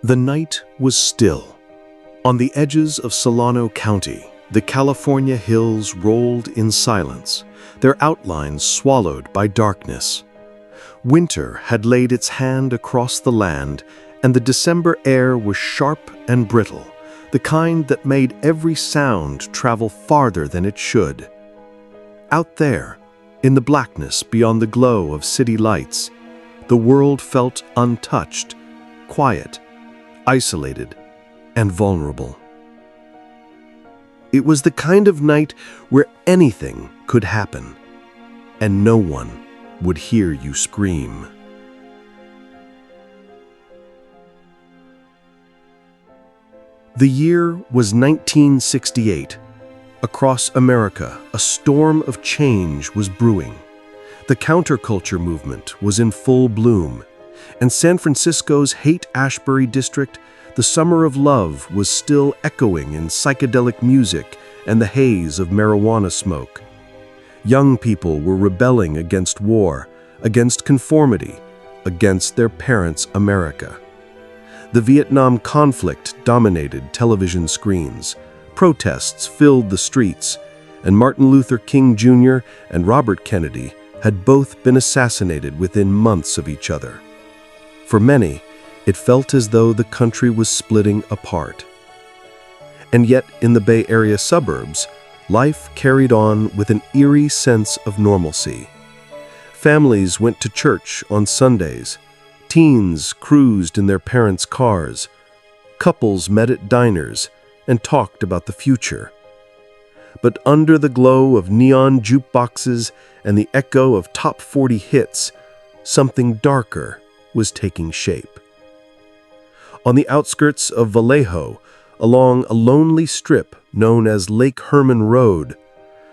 The night was still. On the edges of Solano County, the California hills rolled in silence, their outlines swallowed by darkness. Winter had laid its hand across the land, and the December air was sharp and brittle, the kind that made every sound travel farther than it should. Out there, in the blackness beyond the glow of city lights, the world felt untouched, quiet, isolated, and vulnerable. It was the kind of night where anything could happen, and no one would hear you scream. The year was 1968. Across America, a storm of change was brewing. The counterculture movement was in full bloom, and San Francisco's Haight-Ashbury district, the summer of love, was still echoing in psychedelic music and the haze of marijuana smoke. Young people were rebelling against war, against conformity, against their parents' America. The Vietnam conflict dominated television screens. Protests filled the streets, and Martin Luther King Jr. and Robert Kennedy had both been assassinated within months of each other. For many, it felt as though the country was splitting apart. And yet, in the Bay Area suburbs, life carried on with an eerie sense of normalcy. Families went to church on Sundays. Teens cruised in their parents' cars. Couples met at diners and talked about the future. But under the glow of neon jukeboxes and the echo of top 40 hits, something darker was taking shape. On the outskirts of Vallejo, along a lonely strip known as Lake Herman Road,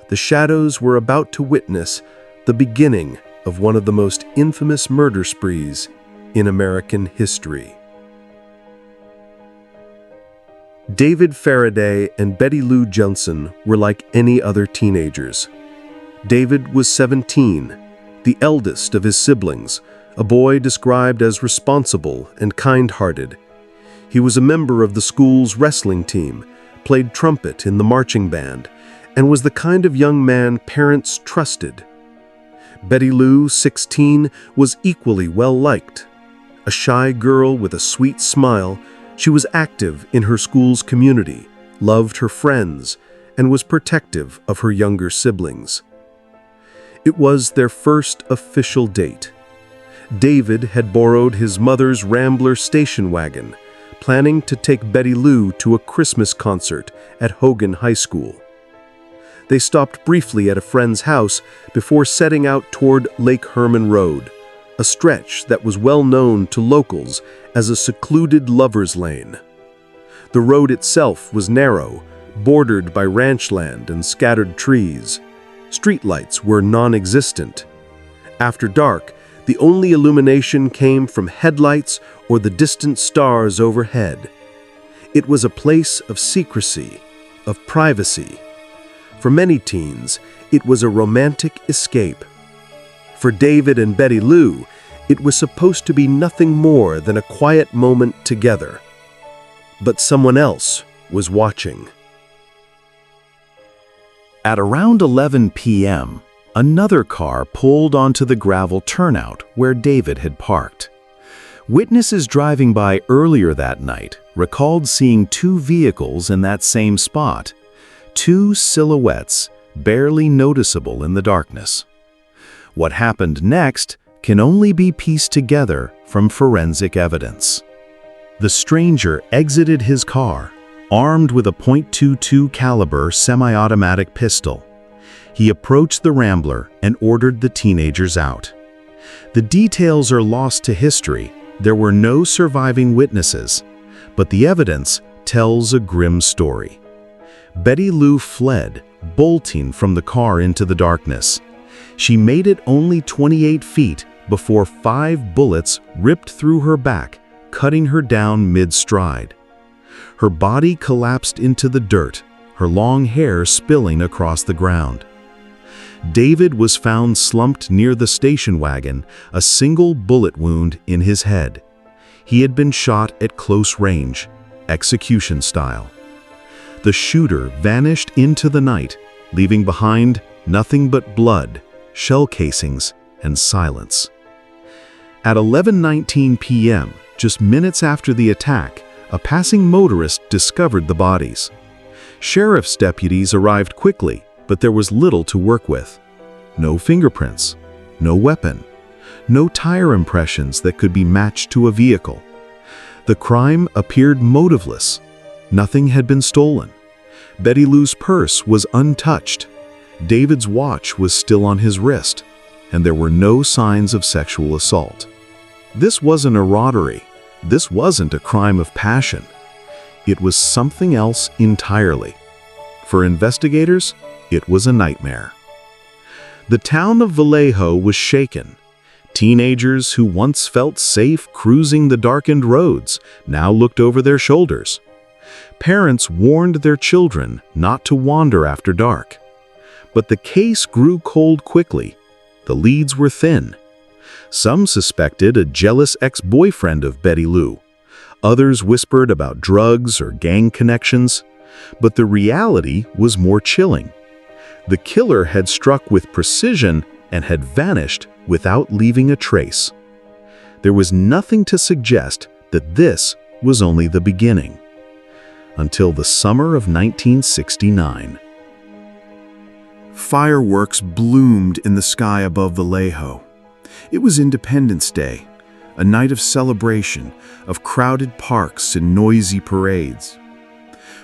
the shadows were about to witness the beginning of one of the most infamous murder sprees in American history. David Faraday and Betty Lou Johnson were like any other teenagers. David was 17, the eldest of his siblings, a boy described as responsible and kind-hearted. He was a member of the school's wrestling team, played trumpet in the marching band, and was the kind of young man parents trusted. Betty Lou, 16, was equally well-liked. A shy girl with a sweet smile, she was active in her school's community, loved her friends, and was protective of her younger siblings. It was their first official date. David had borrowed his mother's Rambler station wagon, planning to take Betty Lou to a Christmas concert at Hogan High School. They stopped briefly at a friend's house before setting out toward Lake Herman Road, a stretch that was well known to locals as a secluded lover's lane. The road itself was narrow, bordered by ranch land and scattered trees. Streetlights were non-existent. After dark, the only illumination came from headlights or the distant stars overhead. It was a place of secrecy, of privacy. For many teens, it was a romantic escape. For David and Betty Lou, it was supposed to be nothing more than a quiet moment together. But someone else was watching. At around 11 p.m., another car pulled onto the gravel turnout where David had parked. Witnesses driving by earlier that night recalled seeing two vehicles in that same spot, two silhouettes barely noticeable in the darkness. What happened next can only be pieced together from forensic evidence. The stranger exited his car, armed with a .22 caliber semi-automatic pistol. He approached the Rambler and ordered the teenagers out. The details are lost to history. There were no surviving witnesses, but the evidence tells a grim story. Betty Lou fled, bolting from the car into the darkness. She made it only 28 feet before 5 bullets ripped through her back, cutting her down mid-stride. Her body collapsed into the dirt, her long hair spilling across the ground. David was found slumped near the station wagon, a single bullet wound in his head. He had been shot at close range, execution style. The shooter vanished into the night, leaving behind nothing but blood, shell casings, and silence. At 11:19 p.m., just minutes after the attack, a passing motorist discovered the bodies. Sheriff's deputies arrived quickly, but there was little to work with. No fingerprints, no weapon, no tire impressions that could be matched to a vehicle. The crime appeared motiveless. Nothing had been stolen. Betty Lou's purse was untouched. David's watch was still on his wrist, and there were no signs of sexual assault. This wasn't a robbery. This wasn't a crime of passion. It was something else entirely. For investigators, it was a nightmare. The town of Vallejo was shaken. Teenagers who once felt safe cruising the darkened roads now looked over their shoulders. Parents warned their children not to wander after dark. But the case grew cold quickly. The leads were thin. Some suspected a jealous ex-boyfriend of Betty Lou. Others whispered about drugs or gang connections. But the reality was more chilling. The killer had struck with precision and had vanished without leaving a trace. There was nothing to suggest that this was only the beginning. Until the summer of 1969. Fireworks bloomed in the sky above Vallejo. It was Independence Day, a night of celebration, of crowded parks and noisy parades.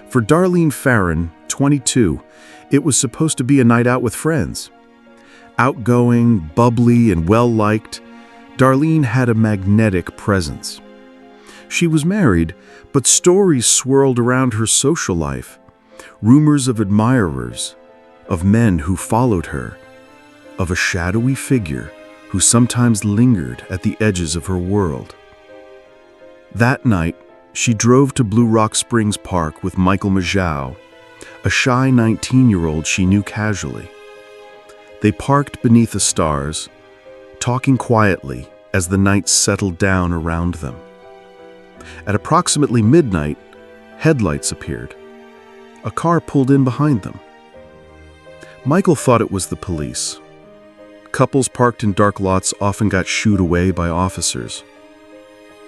For Darlene Farron, 22, it was supposed to be a night out with friends. Outgoing, bubbly, and well-liked, Darlene had a magnetic presence. She was married, but stories swirled around her social life. Rumors of admirers, of men who followed her, of a shadowy figure who sometimes lingered at the edges of her world. That night, she drove to Blue Rock Springs Park with Michael Majau, a shy 19-year-old she knew casually. They parked beneath the stars, talking quietly as the night settled down around them. At approximately midnight, headlights appeared. A car pulled in behind them. Michael thought it was the police. Couples parked in dark lots often got shooed away by officers.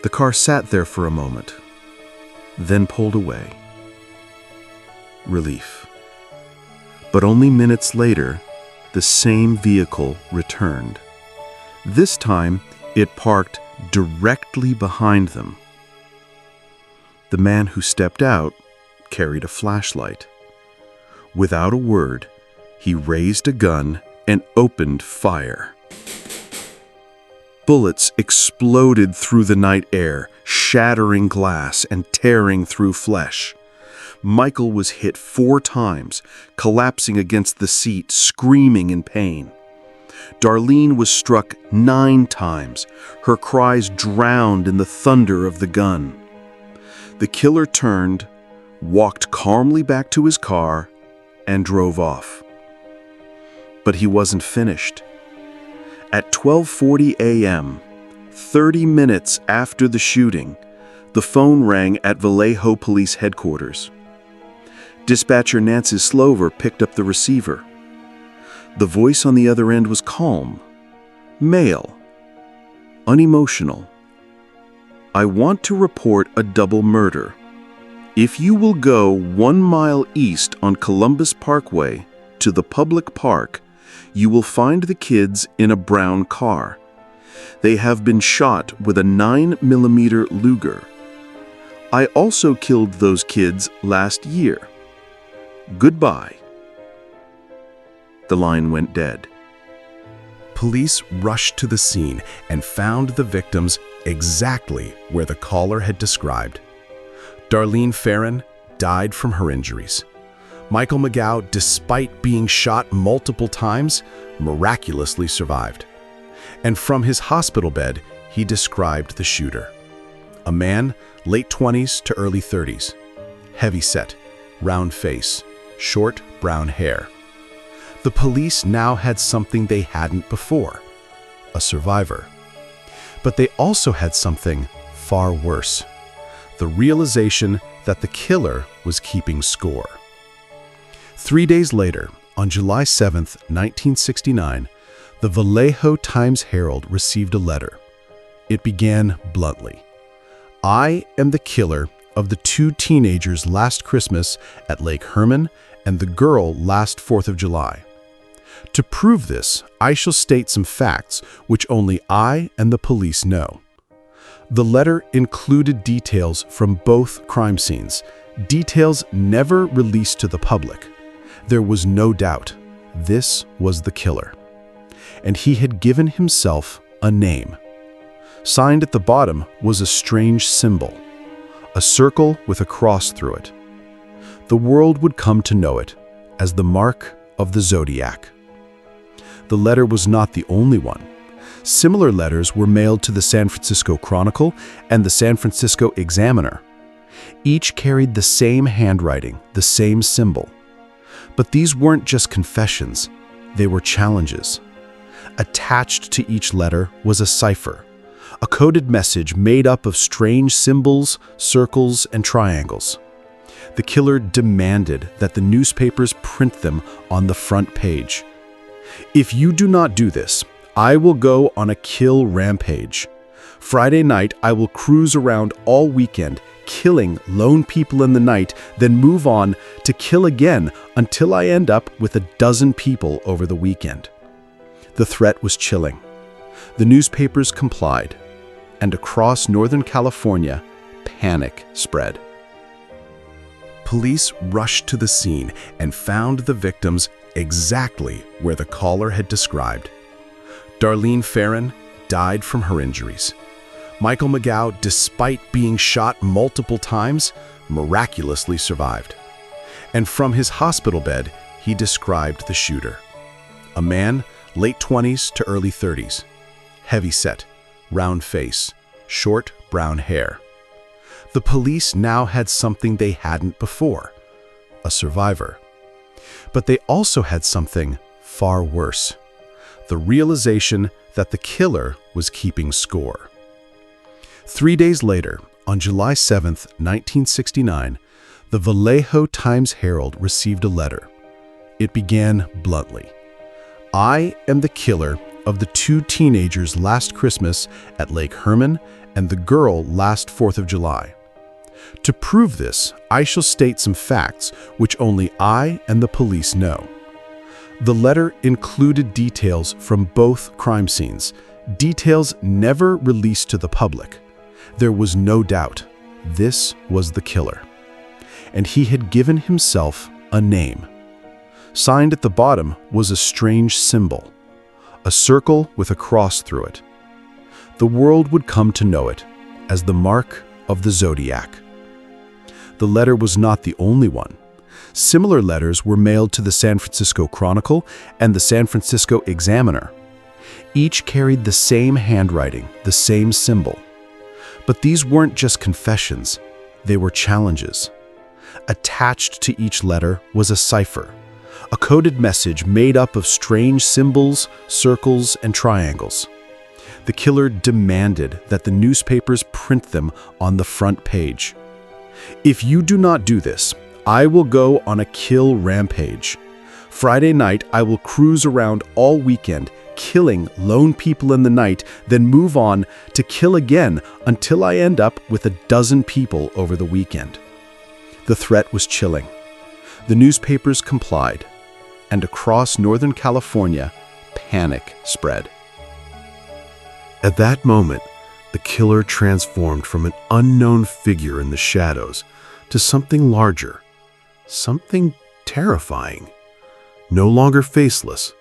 The car sat there for a moment, then pulled away. Relief. But only minutes later, the same vehicle returned. This time, it parked directly behind them. The man who stepped out carried a flashlight. Without a word, he raised a gun and opened fire. Bullets exploded through the night air, shattering glass and tearing through flesh. Michael was hit 4 times, collapsing against the seat, screaming in pain. Darlene was struck 9 times, her cries drowned in the thunder of the gun. The killer turned, walked calmly back to his car, and drove off. But he wasn't finished. At 12:40 a.m., 30 minutes after the shooting, the phone rang at Vallejo Police Headquarters. Dispatcher Nancy Slover picked up the receiver. The voice on the other end was calm, male, unemotional. "I want to report a double murder. If you will go 1 mile east on Columbus Parkway to the public park, you will find the kids in a brown car. They have been shot with a 9mm Luger. I also killed those kids last year. Goodbye." The line went dead. Police rushed to the scene and found the victims exactly where the caller had described. Darlene Farron died from her injuries. Michael Majau, despite being shot multiple times, miraculously survived. And from his hospital bed, he described the shooter. A man, late 20s to early 30s. Heavy-set, round face, short brown hair. The police now had something they hadn't before, a survivor. But they also had something far worse: the realization that the killer was keeping score. 3 days later, on July 7, 1969, the Vallejo Times-Herald received a letter. It began bluntly: "I am the killer of the 2 teenagers last Christmas at Lake Herman and the girl last 4th of July. To prove this, I shall state some facts which only I and the police know." The letter included details from both crime scenes, details never released to the public. There was no doubt this was the killer. And he had given himself a name. Signed at the bottom was a strange symbol, a circle with a cross through it. The world would come to know it as the mark of the Zodiac. The letter was not the only one. Similar letters were mailed to the San Francisco Chronicle and the San Francisco Examiner. Each carried the same handwriting, the same symbol. But these weren't just confessions, they were challenges. Attached to each letter was a cipher, a coded message made up of strange symbols, circles, and triangles. The killer demanded that the newspapers print them on the front page. "If you do not do this, I will go on a kill rampage. Friday night, I will cruise around all weekend, killing lone people in the night, then move on to kill again until I end up with a dozen people over the weekend." The threat was chilling. The newspapers complied, and across Northern California, panic spread. Police rushed to the scene and found the victims exactly where the caller had described. Darlene Ferrin died from her injuries. Michael McGow, despite being shot multiple times, miraculously survived. And from his hospital bed, he described the shooter: a man, late 20s to early 30s, heavy-set, round face, short brown hair. The police now had something they hadn't before: a survivor. But they also had something far worse: the realization that the killer was keeping score. 3 days later, on July 7, 1969, the Vallejo Times-Herald received a letter. It began bluntly: "I am the killer of the 2 teenagers last Christmas at Lake Herman and the girl last 4th of July. To prove this, I shall state some facts which only I and the police know." The letter included details from both crime scenes, details never released to the public. There was no doubt this was the killer. And he had given himself a name. Signed at the bottom was a strange symbol, a circle with a cross through it. The world would come to know it as the mark of the Zodiac. The letter was not the only one. Similar letters were mailed to the San Francisco Chronicle and the San Francisco Examiner. Each carried the same handwriting, the same symbol. But these weren't just confessions, they were challenges. Attached to each letter was a cipher, a coded message made up of strange symbols, circles, and triangles. The killer demanded that the newspapers print them on the front page. "If you do not do this, I will go on a kill rampage. Friday night, I will cruise around all weekend, killing lone people in the night, then move on to kill again until I end up with a dozen people over the weekend." The threat was chilling. The newspapers complied, and across Northern California, panic spread. At that moment, the killer transformed from an unknown figure in the shadows to something larger, something terrifying. No longer faceless,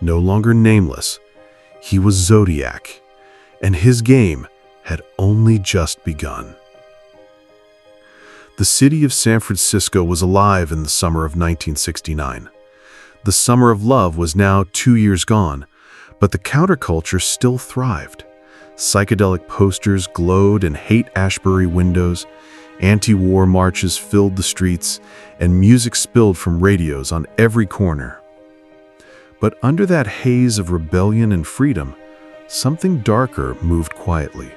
no longer nameless. He was Zodiac, and his game had only just begun. The city of San Francisco was alive in the summer of 1969. The summer of love was now 2 years gone, but the counterculture still thrived. Psychedelic posters glowed in Haight-Ashbury windows, anti-war marches filled the streets, and music spilled from radios on every corner. But under that haze of rebellion and freedom, something darker moved quietly.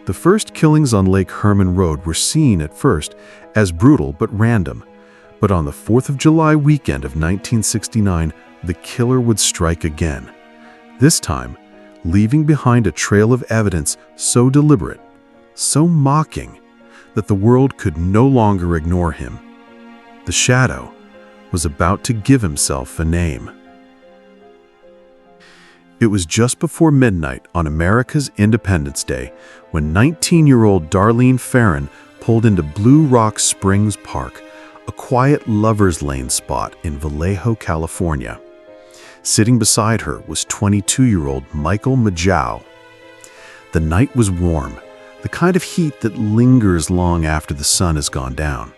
The first killings on Lake Herman Road were seen at first as brutal but random. But on the 4th of July weekend of 1969, the killer would strike again. This time, leaving behind a trail of evidence so deliberate, so mocking, that the world could no longer ignore him. The Shadow was about to give himself a name. It was just before midnight on America's Independence Day when 19-year-old Darlene Ferrin pulled into Blue Rock Springs Park, a quiet lover's lane spot in Vallejo, California. Sitting beside her was 22-year-old Michael Majau. The night was warm, the kind of heat that lingers long after the sun has gone down.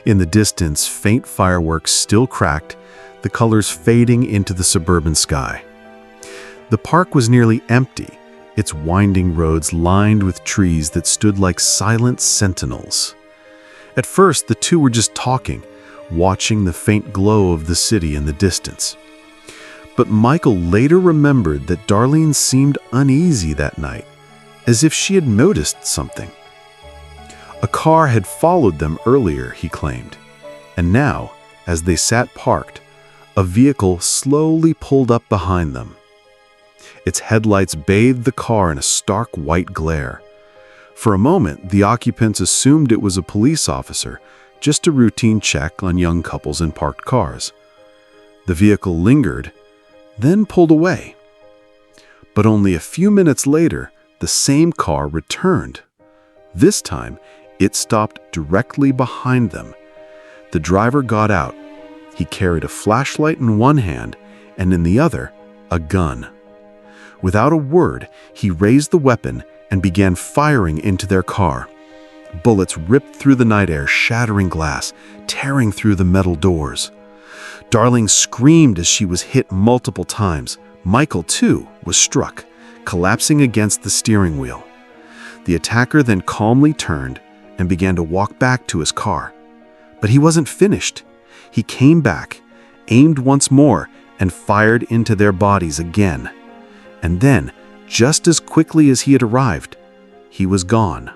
In the distance, faint fireworks still cracked, the colors fading into the suburban sky. The park was nearly empty, its winding roads lined with trees that stood like silent sentinels. At first, the two were just talking, watching the faint glow of the city in the distance. But Michael later remembered that Darlene seemed uneasy that night, as if she had noticed something. A car had followed them earlier, he claimed, and now, as they sat parked, a vehicle slowly pulled up behind them. Its headlights bathed the car in a stark white glare. For a moment, the occupants assumed it was a police officer, just a routine check on young couples in parked cars. The vehicle lingered, then pulled away. But only a few minutes later, the same car returned. This time, it stopped directly behind them. The driver got out. He carried a flashlight in one hand and in the other, a gun. Without a word, he raised the weapon and began firing into their car. Bullets ripped through the night air, shattering glass, tearing through the metal doors. Darlene screamed as she was hit multiple times. Michael, too, was struck, collapsing against the steering wheel. The attacker then calmly turned and began to walk back to his car. But he wasn't finished. He came back, aimed once more, and fired into their bodies again. And then, just as quickly as he had arrived, he was gone.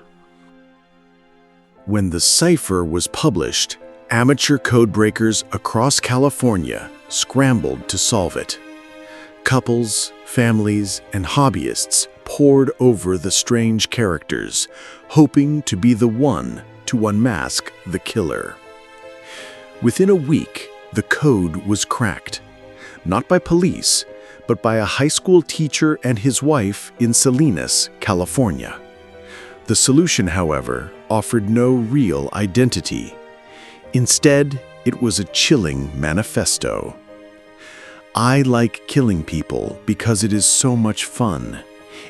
When the cipher was published, amateur codebreakers across California scrambled to solve it. Couples, families, and hobbyists poured over the strange characters, hoping to be the one to unmask the killer. Within a week, the code was cracked, not by police, but by a high school teacher and his wife in Salinas, California. The solution, however, offered no real identity. Instead, it was a chilling manifesto. I like killing people because it is so much fun.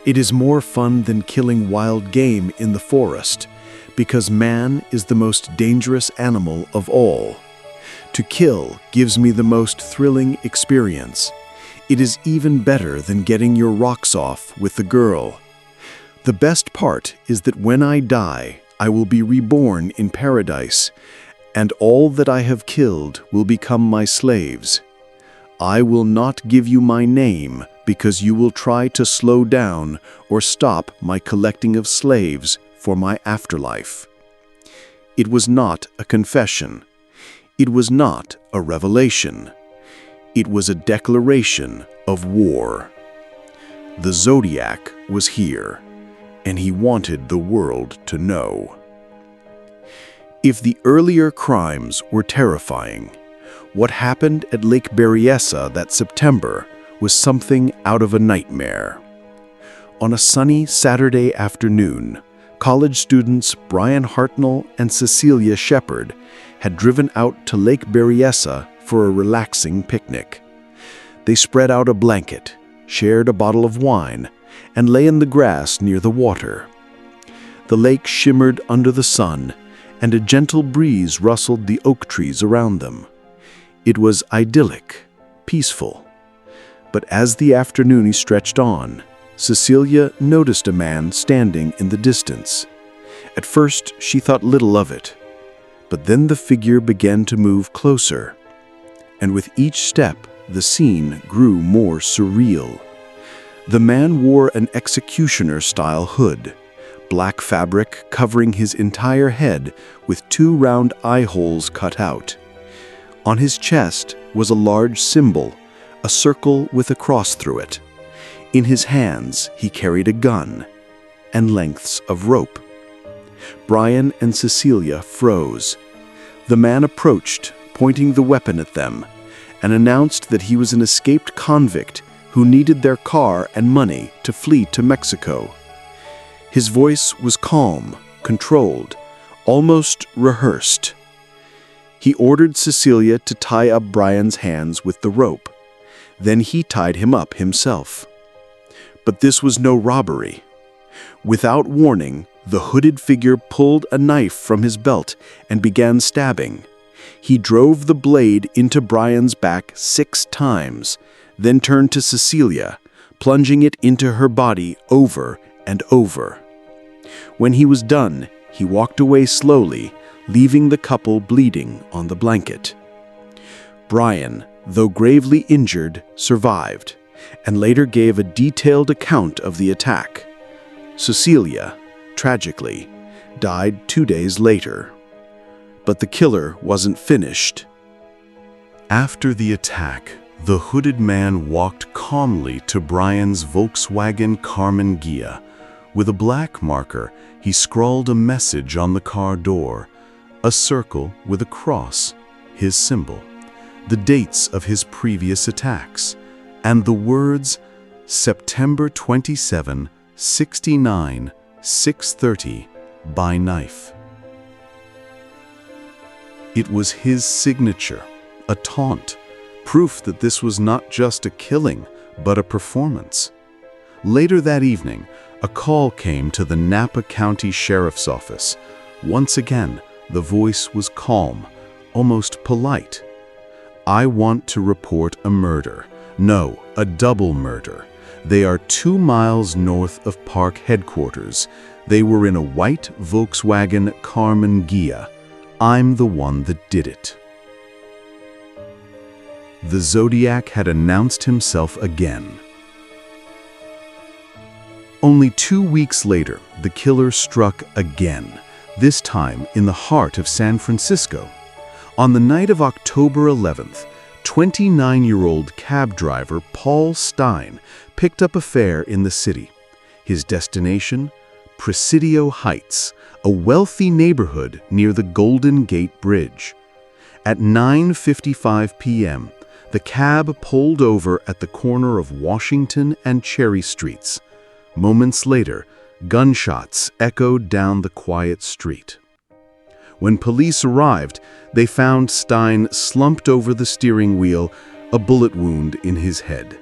It is more fun than killing wild game in the forest, because man is the most dangerous animal of all. To kill gives me the most thrilling experience. It is even better than getting your rocks off with the girl. The best part is that when I die, I will be reborn in paradise, and all that I have killed will become my slaves. I will not give you my name because you will try to slow down or stop my collecting of slaves for my afterlife. It was not a confession. It was not a revelation. It was a declaration of war. The Zodiac was here, and he wanted the world to know. If the earlier crimes were terrifying, what happened at Lake Berryessa that September was something out of a nightmare. On a sunny Saturday afternoon, college students Brian Hartnell and Cecilia Shepard had driven out to Lake Berryessa for a relaxing picnic. They spread out a blanket, shared a bottle of wine, and lay in the grass near the water. The lake shimmered under the sun, and a gentle breeze rustled the oak trees around them. It was idyllic, peaceful. But as the afternoon stretched on, Cecilia noticed a man standing in the distance. At first, she thought little of it, but then the figure began to move closer. And with each step, the scene grew more surreal. The man wore an executioner-style hood, black fabric covering his entire head with 2 round eye holes cut out. On his chest was a large symbol, a circle with a cross through it. In his hands, he carried a gun and lengths of rope. Brian and Cecilia froze. The man approached, pointing the weapon at them, and announced that he was an escaped convict who needed their car and money to flee to Mexico. His voice was calm, controlled, almost rehearsed. He ordered Cecilia to tie up Brian's hands with the rope. Then he tied him up himself. But this was no robbery. Without warning, the hooded figure pulled a knife from his belt and began stabbing. He drove the blade into Brian's back 6 times, then turned to Cecilia, plunging it into her body over and over. When he was done, he walked away slowly, leaving the couple bleeding on the blanket. Brian, though gravely injured, survived, and later gave a detailed account of the attack. Cecilia, tragically, died 2 days later. But the killer wasn't finished. After the attack, the hooded man walked calmly to Brian's Volkswagen Carmen Ghia. With a black marker, he scrawled a message on the car door, a circle with a cross, his symbol, the dates of his previous attacks, and the words September 27, 69, 6:30, by knife. It was his signature, a taunt, proof that this was not just a killing, but a performance. Later that evening, a call came to the Napa County Sheriff's Office. Once again, the voice was calm, almost polite. "I want to report a murder. No, a double murder. They are 2 miles north of park headquarters. They were in a white Volkswagen Carmen Ghia. I'm the one that did it." The Zodiac had announced himself again. Only 2 weeks later, the killer struck again, this time in the heart of San Francisco. On the night of October 11th, 29-year-old cab driver Paul Stein picked up a fare in the city. His destination? Presidio Heights, a wealthy neighborhood near the Golden Gate Bridge. At 9:55 p.m., the cab pulled over at the corner of Washington and Cherry Streets. Moments later, gunshots echoed down the quiet street. When police arrived, they found Stein slumped over the steering wheel, a bullet wound in his head.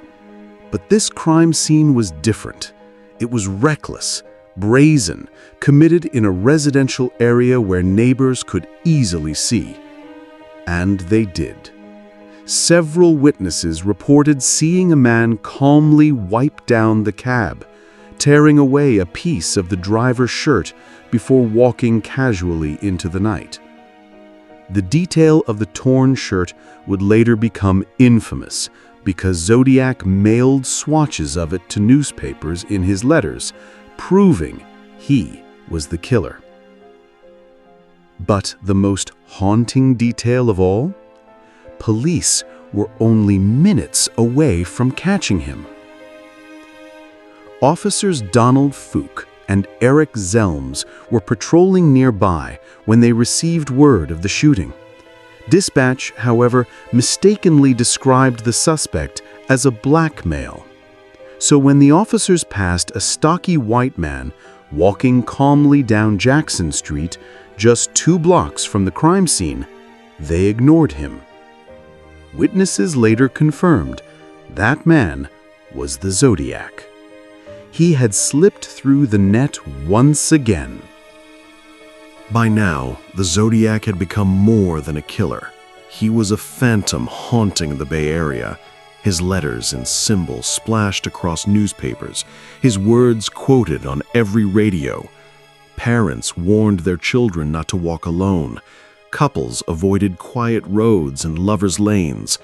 But this crime scene was different. It was reckless, brazen, committed in a residential area where neighbors could easily see. And they did. Several witnesses reported seeing a man calmly wipe down the cab, tearing away a piece of the driver's shirt before walking casually into the night. The detail of the torn shirt would later become infamous because Zodiac mailed swatches of it to newspapers in his letters, proving he was the killer. But the most haunting detail of all? Police were only minutes away from catching him. Officers Donald Fook and Eric Zelms were patrolling nearby when they received word of the shooting. Dispatch, however, mistakenly described the suspect as a black male. So when the officers passed a stocky white man walking calmly down Jackson Street, just 2 blocks from the crime scene, they ignored him. Witnesses later confirmed that man was the Zodiac. He had slipped through the net once again. By now, the Zodiac had become more than a killer. He was a phantom haunting the Bay Area. His letters and symbols splashed across newspapers, his words quoted on every radio. Parents warned their children not to walk alone. Couples avoided quiet roads and lovers' lanes.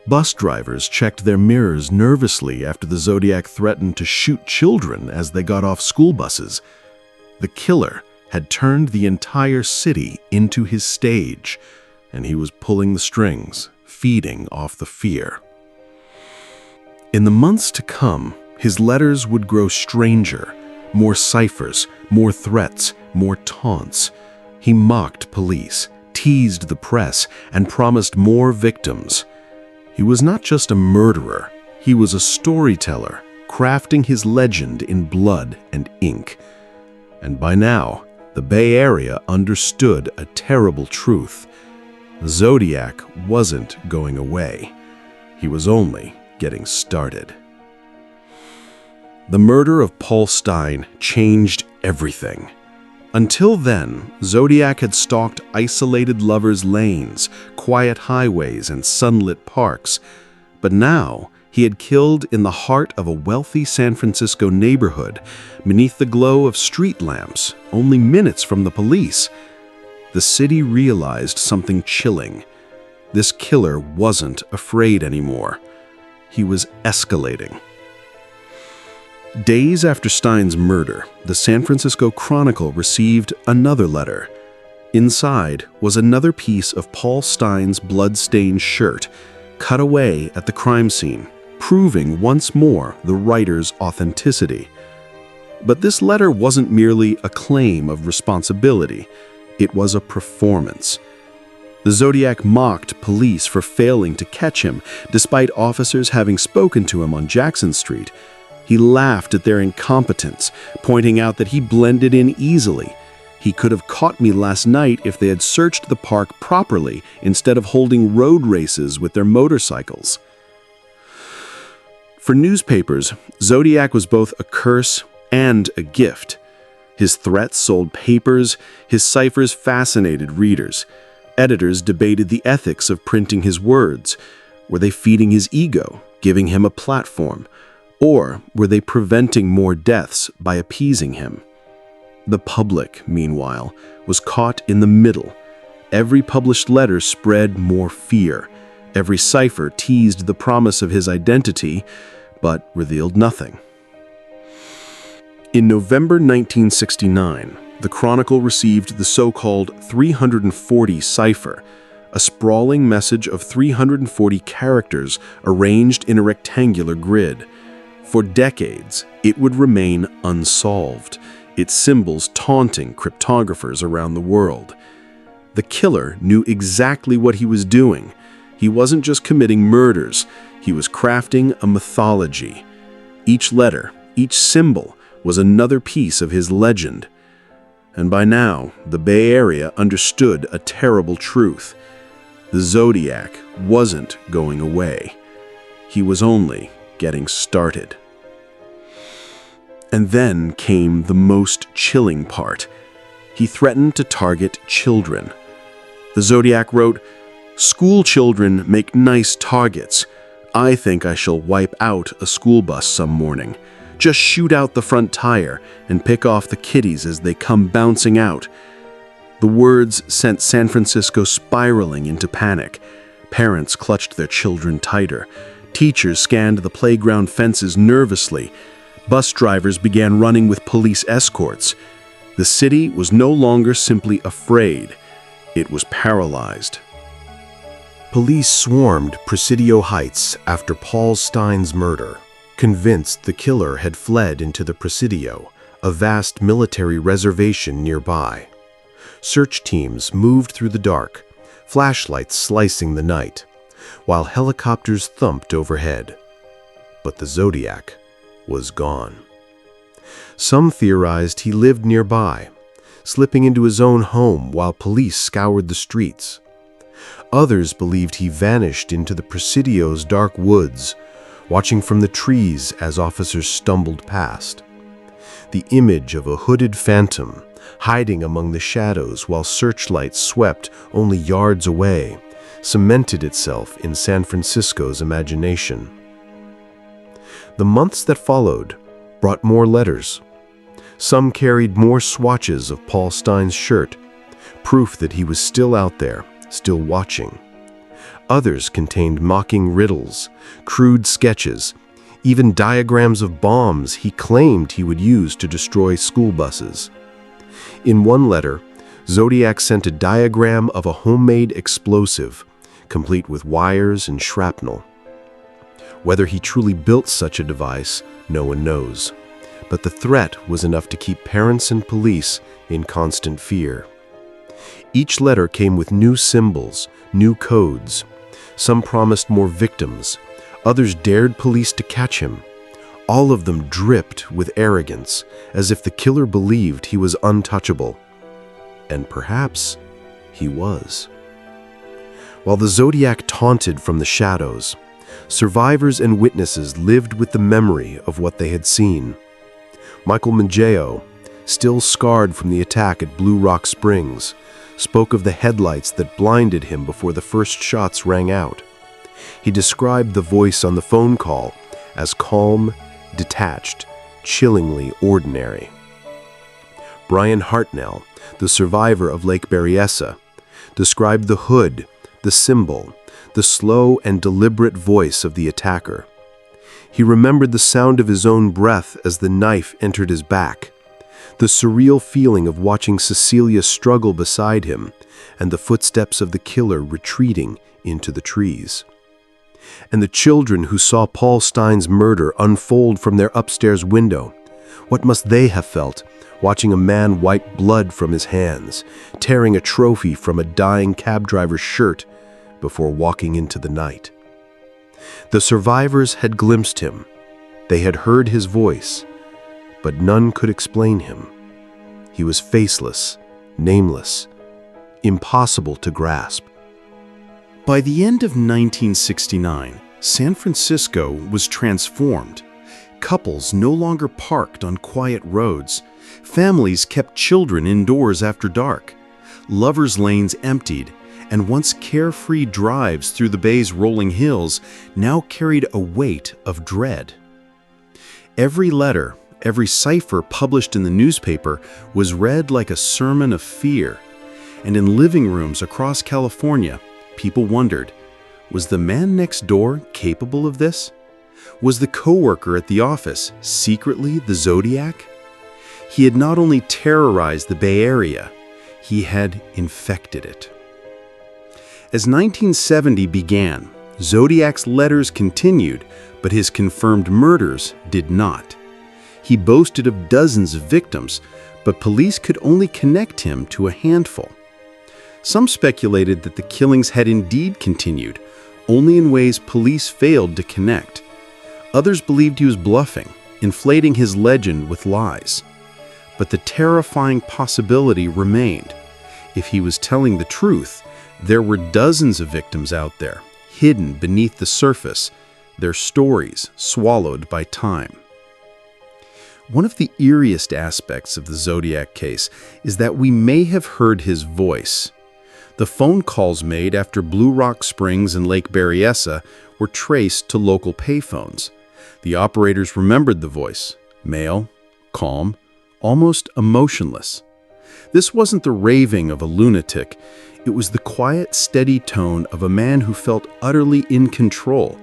Bus drivers checked their mirrors nervously after the Zodiac threatened to shoot children as they got off school buses. The killer had turned the entire city into his stage, and he was pulling the strings, feeding off the fear. In the months to come, his letters would grow stranger, more ciphers, more threats, more taunts. He mocked police, teased the press, and promised more victims. He was not just a murderer, he was a storyteller, crafting his legend in blood and ink. And by now, the Bay Area understood a terrible truth. Zodiac wasn't going away. He was only getting started. The murder of Paul Stine changed everything. Until then, Zodiac had stalked isolated lovers' lanes, quiet highways, and sunlit parks. But now, he had killed in the heart of a wealthy San Francisco neighborhood, beneath the glow of street lamps, only minutes from the police. The city realized something chilling. This killer wasn't afraid anymore. He was escalating. Days after Stine's murder, the San Francisco Chronicle received another letter. Inside was another piece of Paul Stine's blood-stained shirt, cut away at the crime scene, proving once more the writer's authenticity. But this letter wasn't merely a claim of responsibility. It was a performance. The Zodiac mocked police for failing to catch him, despite officers having spoken to him on Jackson Street. He laughed at their incompetence, pointing out that he blended in easily. He could have caught me last night if they had searched the park properly instead of holding road races with their motorcycles. For newspapers, Zodiac was both a curse and a gift. His threats sold papers, his ciphers fascinated readers. Editors debated the ethics of printing his words. Were they feeding his ego, giving him a platform? Or were they preventing more deaths by appeasing him? The public, meanwhile, was caught in the middle. Every published letter spread more fear. Every cipher teased the promise of his identity, but revealed nothing. In November 1969, the Chronicle received the so-called 340 cipher, a sprawling message of 340 characters arranged in a rectangular grid. For decades, it would remain unsolved, its symbols taunting cryptographers around the world. The killer knew exactly what he was doing. He wasn't just committing murders, he was crafting a mythology. Each letter, each symbol, was another piece of his legend. And by now, the Bay Area understood a terrible truth. The Zodiac wasn't going away. He was only getting started. And then came the most chilling part. He threatened to target children. The Zodiac wrote, "School children make nice targets. I think I shall wipe out a school bus some morning. Just shoot out the front tire and pick off the kiddies as they come bouncing out." The words sent San Francisco spiraling into panic. Parents clutched their children tighter. Teachers scanned the playground fences nervously. Bus drivers began running with police escorts. The city was no longer simply afraid. It was paralyzed. Police swarmed Presidio Heights after Paul Stine's murder, convinced the killer had fled into the Presidio, a vast military reservation nearby. Search teams moved through the dark, flashlights slicing the night, while helicopters thumped overhead. But the Zodiac was gone. Some theorized he lived nearby, slipping into his own home while police scoured the streets. Others believed he vanished into the Presidio's dark woods, watching from the trees as officers stumbled past. The image of a hooded phantom, hiding among the shadows while searchlights swept only yards away, cemented itself in San Francisco's imagination. The months that followed brought more letters. Some carried more swatches of Paul Stine's shirt, proof that he was still out there, still watching. Others contained mocking riddles, crude sketches, even diagrams of bombs he claimed he would use to destroy school buses. In one letter, Zodiac sent a diagram of a homemade explosive, complete with wires and shrapnel. Whether he truly built such a device, no one knows. But the threat was enough to keep parents and police in constant fear. Each letter came with new symbols, new codes. Some promised more victims. Others dared police to catch him. All of them dripped with arrogance, as if the killer believed he was untouchable. And perhaps he was. While the Zodiac taunted from the shadows, survivors and witnesses lived with the memory of what they had seen. Michael Mangeo, still scarred from the attack at Blue Rock Springs, spoke of the headlights that blinded him before the first shots rang out. He described the voice on the phone call as calm, detached, chillingly ordinary. Brian Hartnell, the survivor of Lake Berryessa, described the hood, the symbol, the slow and deliberate voice of the attacker. He remembered the sound of his own breath as the knife entered his back, the surreal feeling of watching Cecilia struggle beside him, and the footsteps of the killer retreating into the trees. And the children who saw Paul Stein's murder unfold from their upstairs window, what must they have felt, watching a man wipe blood from his hands, tearing a trophy from a dying cab driver's shirt before walking into the night? The survivors had glimpsed him. They had heard his voice, but none could explain him. He was faceless, nameless, impossible to grasp. By the end of 1969, San Francisco was transformed. Couples no longer parked on quiet roads. Families kept children indoors after dark. Lovers' lanes emptied, and once carefree drives through the Bay's rolling hills now carried a weight of dread. Every letter, every cipher published in the newspaper was read like a sermon of fear. And in living rooms across California, people wondered, was the man next door capable of this? Was the coworker at the office secretly the Zodiac? He had not only terrorized the Bay Area, he had infected it. As 1970 began, Zodiac's letters continued, but his confirmed murders did not. He boasted of dozens of victims, but police could only connect him to a handful. Some speculated that the killings had indeed continued, only in ways police failed to connect. Others believed he was bluffing, inflating his legend with lies. But the terrifying possibility remained. If he was telling the truth, there were dozens of victims out there, hidden beneath the surface, their stories swallowed by time. One of the eeriest aspects of the Zodiac case is that we may have heard his voice. The phone calls made after Blue Rock Springs and Lake Berryessa were traced to local payphones. The operators remembered the voice, male, calm, almost emotionless. This wasn't the raving of a lunatic. It was the quiet, steady tone of a man who felt utterly in control.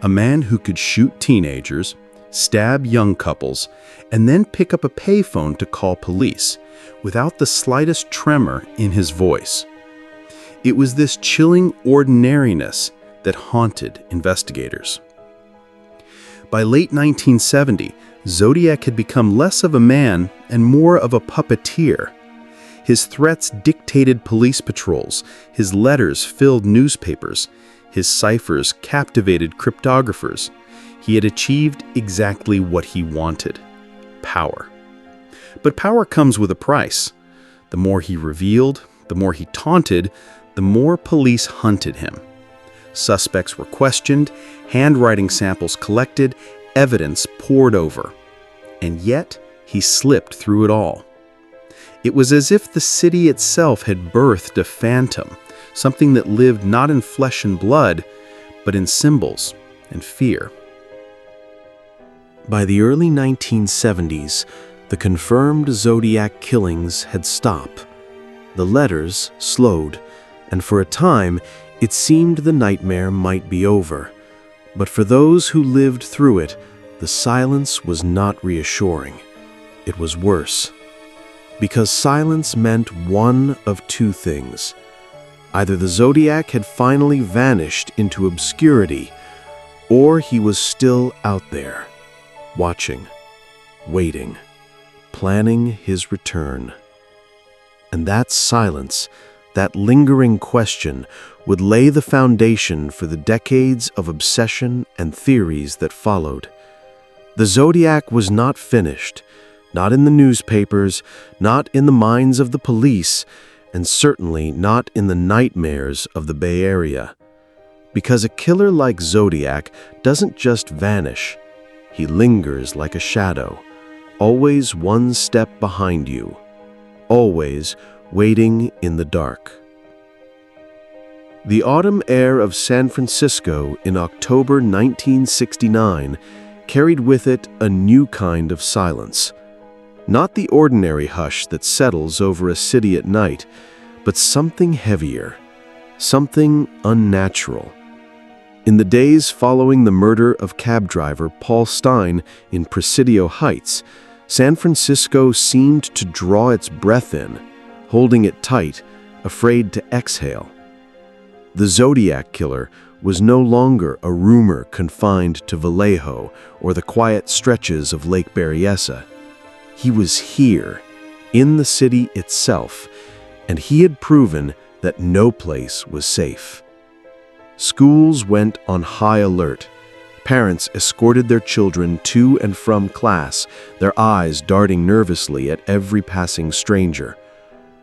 A man who could shoot teenagers, stab young couples, and then pick up a payphone to call police, without the slightest tremor in his voice. It was this chilling ordinariness that haunted investigators. By late 1970, Zodiac had become less of a man and more of a puppeteer. His threats dictated police patrols, his letters filled newspapers, his ciphers captivated cryptographers. He had achieved exactly what he wanted: power. But power comes with a price. The more he revealed, the more he taunted, the more police hunted him. Suspects were questioned, handwriting samples collected, evidence poured over. And yet, he slipped through it all. It was as if the city itself had birthed a phantom, something that lived not in flesh and blood, but in symbols and fear. By the early 1970s, the confirmed Zodiac killings had stopped. The letters slowed, and for a time, it seemed the nightmare might be over. But for those who lived through it, the silence was not reassuring. It was worse. because silence meant one of two things. Either the Zodiac had finally vanished into obscurity, or he was still out there, watching, waiting, planning his return. And that silence, that lingering question, would lay the foundation for the decades of obsession and theories that followed. The Zodiac was not finished, not in the newspapers, not in the minds of the police, and certainly not in the nightmares of the Bay Area. Because a killer like Zodiac doesn't just vanish, he lingers like a shadow, always one step behind you, always waiting in the dark. The autumn air of San Francisco in October 1969 carried with it a new kind of silence. Not the ordinary hush that settles over a city at night, but something heavier, something unnatural. In the days following the murder of cab driver Paul Stine in Presidio Heights, San Francisco seemed to draw its breath in, holding it tight, afraid to exhale. The Zodiac Killer was no longer a rumor confined to Vallejo or the quiet stretches of Lake Berryessa. He was here, in the city itself, and he had proven that no place was safe. Schools went on high alert. Parents escorted their children to and from class, their eyes darting nervously at every passing stranger.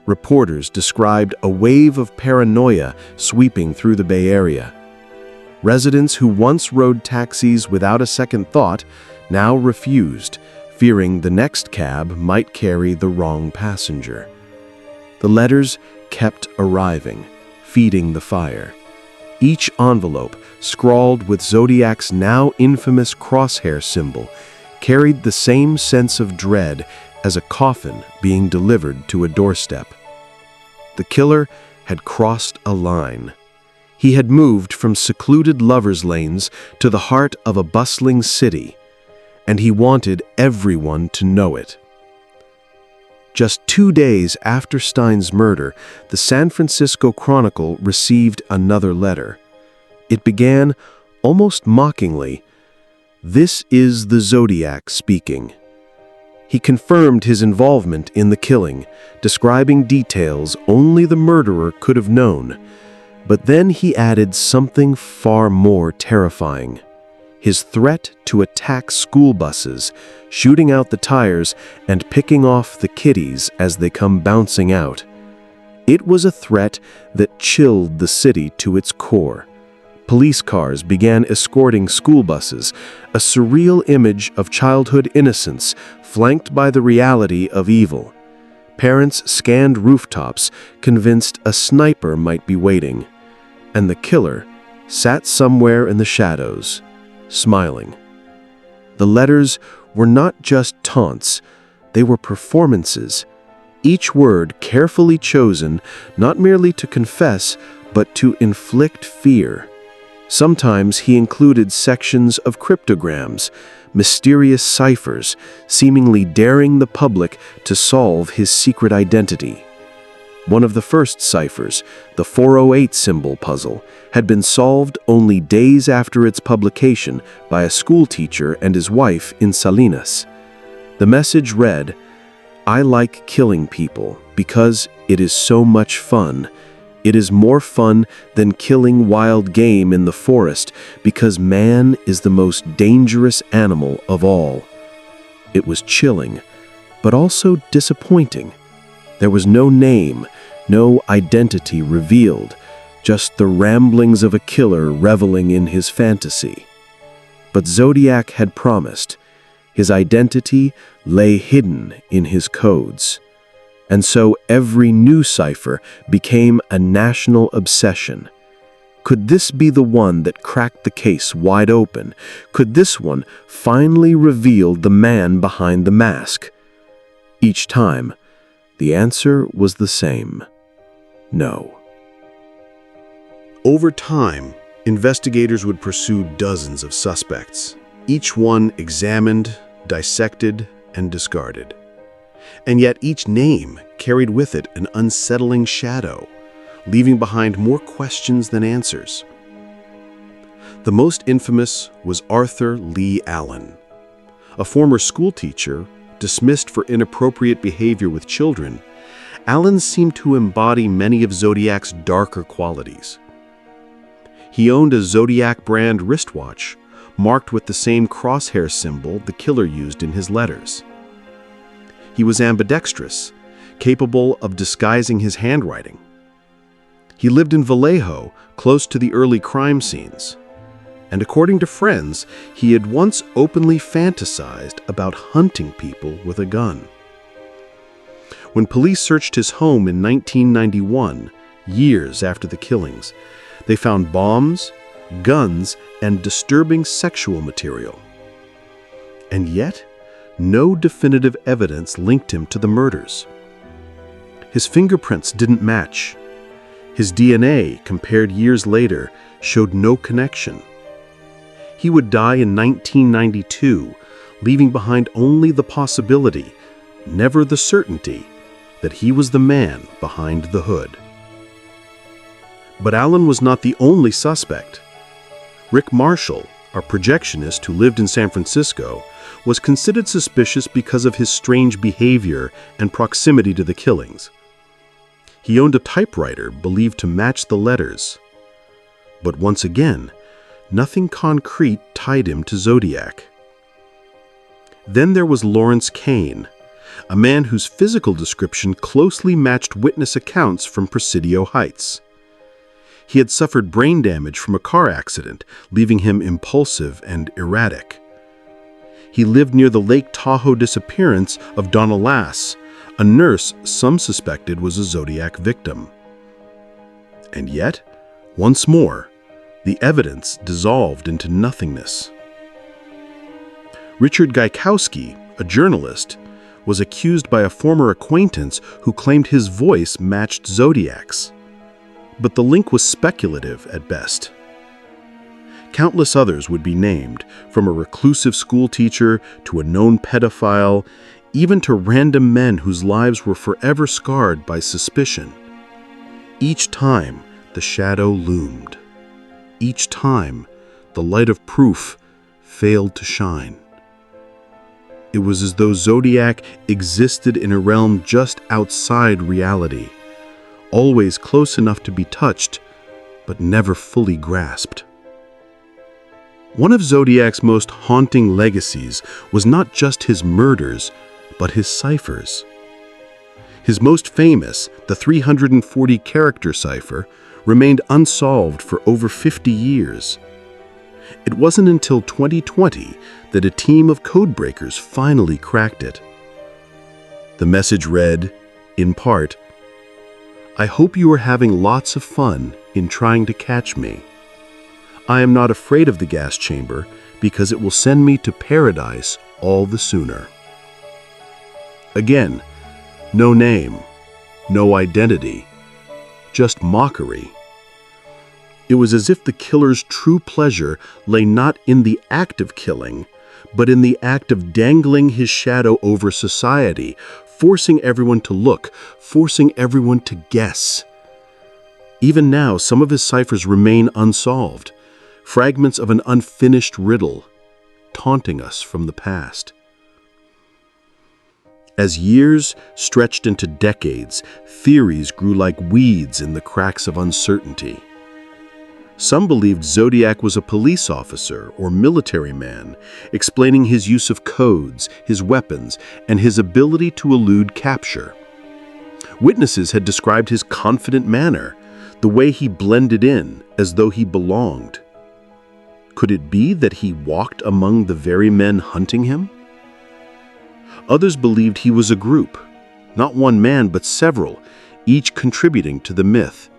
Reporters described a wave of paranoia sweeping through the Bay Area. Residents who once rode taxis without a second thought now refused, fearing the next cab might carry the wrong passenger. The letters kept arriving, feeding the fire. Each envelope, scrawled with Zodiac's now infamous crosshair symbol, carried the same sense of dread as a coffin being delivered to a doorstep. The killer had crossed a line. He had moved from secluded lovers' lanes to the heart of a bustling city, and he wanted everyone to know it. Just 2 days after Stine's murder, the San Francisco Chronicle received another letter. It began, almost mockingly, "This is the Zodiac speaking." He confirmed his involvement in the killing, describing details only the murderer could have known. But then he added something far more terrifying: his threat to attack school buses, shooting out the tires and picking off the kiddies as they come bouncing out. It was a threat that chilled the city to its core. Police cars began escorting school buses, a surreal image of childhood innocence flanked by the reality of evil. Parents scanned rooftops, convinced a sniper might be waiting. And the killer sat somewhere in the shadows, smiling. The letters were not just taunts, they were performances, each word carefully chosen not merely to confess, but to inflict fear. Sometimes he included sections of cryptograms, mysterious ciphers, seemingly daring the public to solve his secret identity. One of the first ciphers, the 408 symbol puzzle, had been solved only days after its publication by a schoolteacher and his wife in Salinas. The message read, "I like killing people because it is so much fun. It is more fun than killing wild game in the forest because man is the most dangerous animal of all." It was chilling, but also disappointing. There was no name, no identity revealed, just the ramblings of a killer reveling in his fantasy. But Zodiac had promised. His identity lay hidden in his codes. And so every new cipher became a national obsession. Could this be the one that cracked the case wide open? Could this one finally reveal the man behind the mask? Each time, the answer was the same: no. Over time, investigators would pursue dozens of suspects, each one examined, dissected, and discarded. And yet each name carried with it an unsettling shadow, leaving behind more questions than answers. The most infamous was Arthur Lee Allen. A former schoolteacher, dismissed for inappropriate behavior with children, Allen seemed to embody many of Zodiac's darker qualities. He owned a Zodiac brand wristwatch, marked with the same crosshair symbol the killer used in his letters. He was ambidextrous, capable of disguising his handwriting. He lived in Vallejo, close to the early crime scenes. And according to friends, he had once openly fantasized about hunting people with a gun. When police searched his home in 1991, years after the killings, they found bombs, guns, and disturbing sexual material. And yet, no definitive evidence linked him to the murders. His fingerprints didn't match. His DNA, compared years later, showed no connection. He would die in 1992, leaving behind only the possibility, never the certainty, that he was the man behind the hood. But Allen was not the only suspect. Rick Marshall, a projectionist who lived in San Francisco, was considered suspicious because of his strange behavior and proximity to the killings. He owned a typewriter believed to match the letters. But once again, nothing concrete tied him to Zodiac. Then there was Lawrence Kane, a man whose physical description closely matched witness accounts from Presidio Heights. He had suffered brain damage from a car accident, leaving him impulsive and erratic. He lived near the Lake Tahoe disappearance of Donna Lass, a nurse some suspected was a Zodiac victim. And yet, once more, the evidence dissolved into nothingness. Richard Gaikowski, a journalist, was accused by a former acquaintance who claimed his voice matched Zodiac's. But the link was speculative at best. Countless others would be named, from a reclusive schoolteacher to a known pedophile, even to random men whose lives were forever scarred by suspicion. Each time, the shadow loomed. Each time, the light of proof failed to shine. It was as though Zodiac existed in a realm just outside reality, always close enough to be touched, but never fully grasped. One of Zodiac's most haunting legacies was not just his murders, but his ciphers. His most famous, the 340-character cipher, remained unsolved for over 50 years. It wasn't until 2020 that a team of codebreakers finally cracked it. The message read, in part, "I hope you are having lots of fun in trying to catch me. I am not afraid of the gas chamber because it will send me to paradise all the sooner." Again, no name, no identity, just mockery. It was as if the killer's true pleasure lay not in the act of killing, but in the act of dangling his shadow over society, forcing everyone to look, forcing everyone to guess. Even now, some of his ciphers remain unsolved, fragments of an unfinished riddle, taunting us from the past. As years stretched into decades, theories grew like weeds in the cracks of uncertainty. Some believed Zodiac was a police officer or military man, explaining his use of codes, his weapons, and his ability to elude capture. Witnesses had described his confident manner, the way he blended in as though he belonged. Could it be that he walked among the very men hunting him? Others believed he was a group, not one man but several, each contributing to the myth.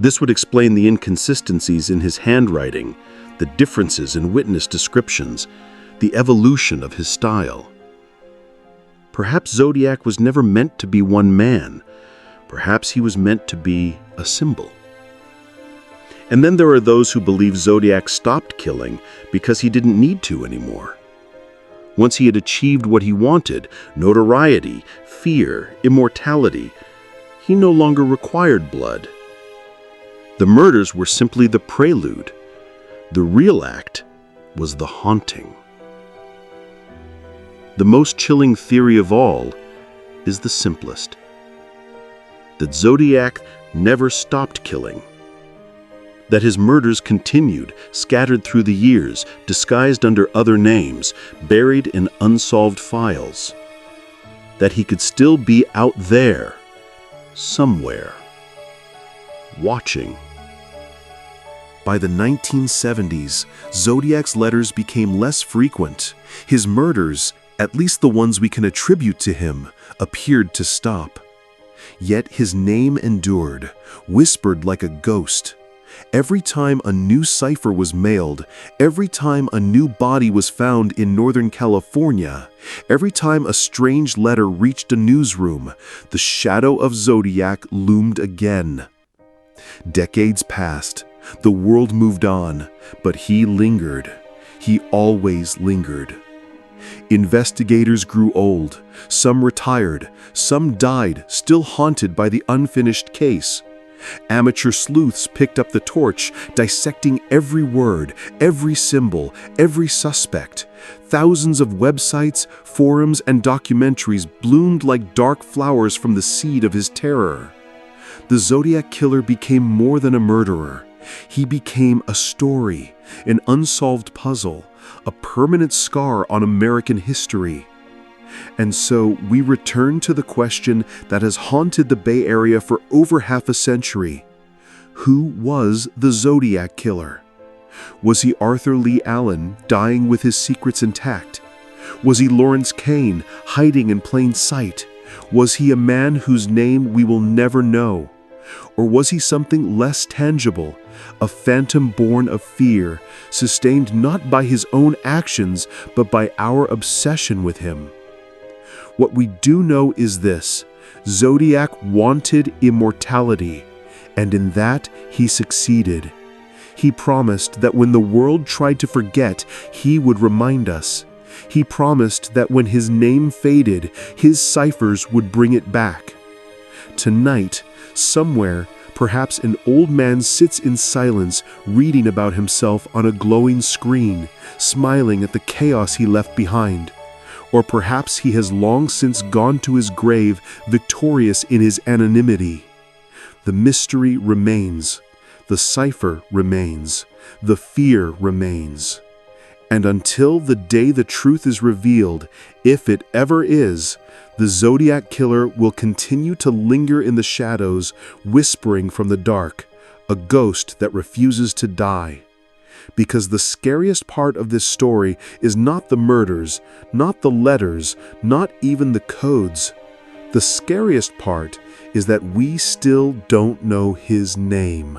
This would explain the inconsistencies in his handwriting, the differences in witness descriptions, the evolution of his style. Perhaps Zodiac was never meant to be one man. Perhaps he was meant to be a symbol. And then there are those who believe Zodiac stopped killing because he didn't need to anymore. Once he had achieved what he wanted, notoriety, fear, immortality, he no longer required blood. The murders were simply the prelude. The real act was the haunting. The most chilling theory of all is the simplest: that Zodiac never stopped killing. That his murders continued, scattered through the years, disguised under other names, buried in unsolved files. That he could still be out there, somewhere, watching. By the 1970s, Zodiac's letters became less frequent. His murders, at least the ones we can attribute to him, appeared to stop. Yet his name endured, whispered like a ghost. Every time a new cipher was mailed, every time a new body was found in Northern California, every time a strange letter reached a newsroom, the shadow of Zodiac loomed again. Decades passed, the world moved on, but he lingered. He always lingered. Investigators grew old, some retired, some died, still haunted by the unfinished case. Amateur sleuths picked up the torch, dissecting every word, every symbol, every suspect. Thousands of websites, forums, and documentaries bloomed like dark flowers from the seed of his terror. The Zodiac Killer became more than a murderer. He became a story, an unsolved puzzle, a permanent scar on American history. And so we return to the question that has haunted the Bay Area for over half a century. Who was the Zodiac Killer? Was he Arthur Lee Allen, dying with his secrets intact? Was he Lawrence Kane, hiding in plain sight? Was he a man whose name we will never know? Or was he something less tangible, a phantom born of fear, sustained not by his own actions, but by our obsession with him? What we do know is this: Zodiac wanted immortality, and in that he succeeded. He promised that when the world tried to forget, he would remind us. He promised that when his name faded, his ciphers would bring it back. Tonight, somewhere, perhaps an old man sits in silence, reading about himself on a glowing screen, smiling at the chaos he left behind. Or perhaps he has long since gone to his grave, victorious in his anonymity. The mystery remains. The cipher remains. The fear remains. And until the day the truth is revealed, if it ever is, the Zodiac Killer will continue to linger in the shadows, whispering from the dark, a ghost that refuses to die. Because the scariest part of this story is not the murders, not the letters, not even the codes. The scariest part is that we still don't know his name.